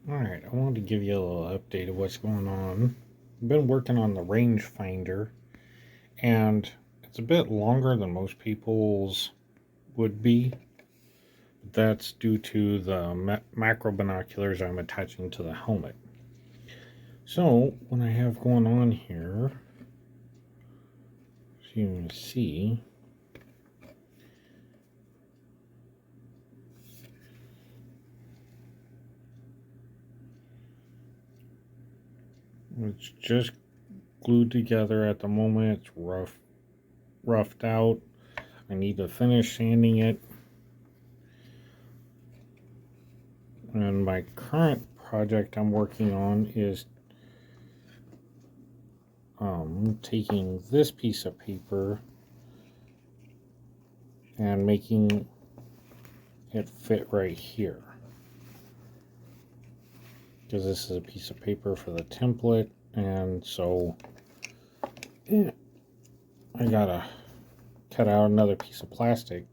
Alright, I wanted to give you a little update of what's going on. I've been working on the rangefinder, and it's a bit longer than most people's would be. That's due to the macro binoculars I'm attaching to the helmet. So, what I have going on here, so you can see, it's just glued together at the moment. It's roughed out. I need to finish sanding it. And my current project I'm working on is taking this piece of paper and making it fit right here, because this is a piece of paper for the template, and so I gotta cut out another piece of plastic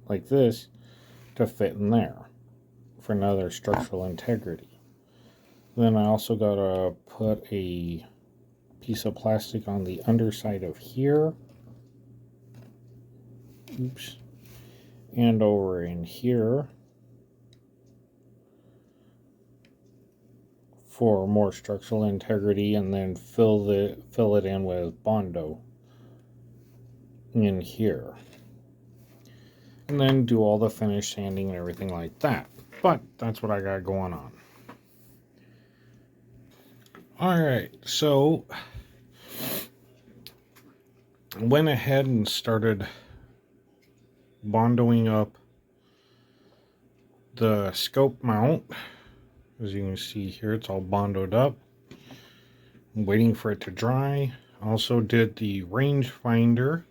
like this to fit in there for another structural integrity. Then I also gotta put a piece of plastic on the underside of here, and over in here for more structural integrity, and then fill it in with Bondo in here, and then do all the finish sanding and everything like that. But that's what I got going on. Alright, so I went ahead and started bondoing up the scope mount. As you can see here, it's all bondoed up. I'm waiting for it to dry. Also did the rangefinder.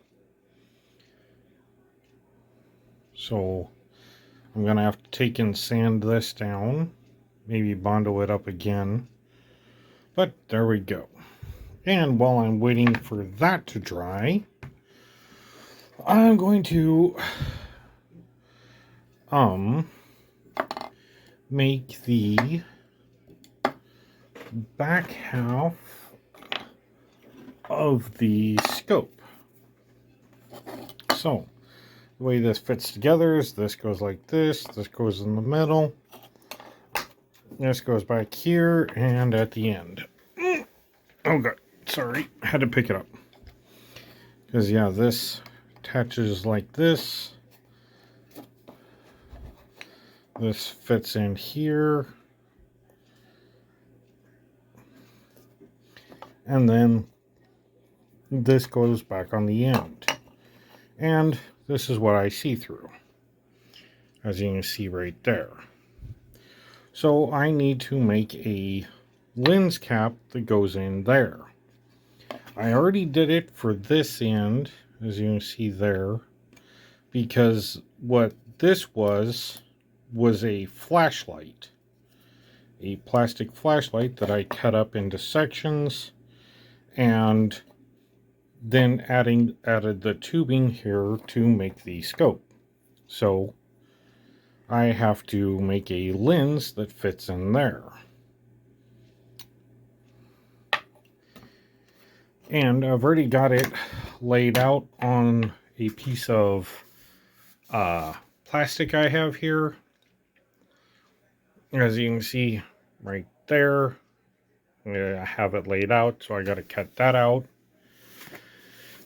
So I'm going to have to take and sand this down. Maybe bondo it up again. But there we go. And while I'm waiting for that to dry, I'm going to make the back half of the scope. So the way this fits together is this goes like this goes in the middle, this goes back here, and at the end. Oh god, sorry, had to pick it up. Because yeah, this attaches like this. This fits in here. And then this goes back on the end. And this is what I see through, as you can see right there. So I need to make a lens cap that goes in there. I already did it for this end, as you can see there, because what this was a flashlight. A plastic flashlight that I cut up into sections, and then added the tubing here to make the scope. So I have to make a lens that fits in there. And I've already got it laid out on a piece of plastic I have here. As you can see right there, I have it laid out, so I got to cut that out.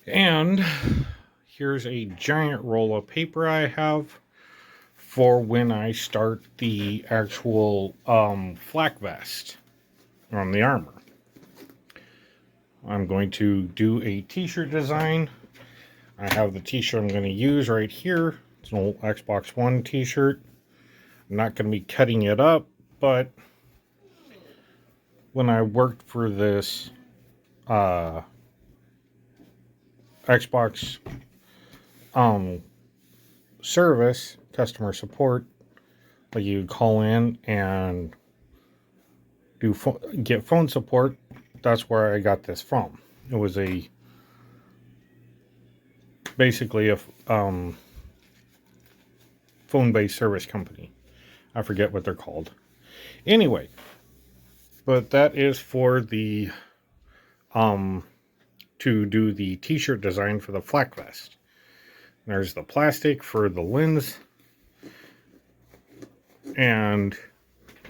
And here's a giant roll of paper I have for when I start the actual flak vest on the armor. I'm going to do a t-shirt design. I have the t-shirt I'm going to use right here. It's an old Xbox One t-shirt. I'm not going to be cutting it up, but when I worked for this Xbox service, customer support, like you call in and get phone support, that's where I got this from. It was basically a phone-based service company. I forget what they're called. Anyway, but that is for the to do the t-shirt design for the flak vest. There's the plastic for the lens, and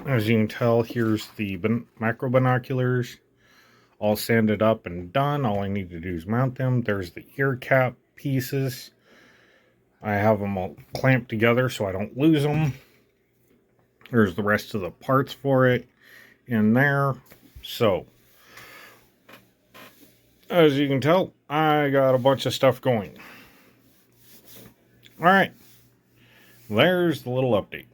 as you can tell, here's the macro binoculars all sanded up and done. All I need to do is mount them. There's the ear cap pieces. I have them all clamped together so I don't lose them. There's the rest of the parts for it in there. So, as you can tell, I got a bunch of stuff going. Alright, there's the little update.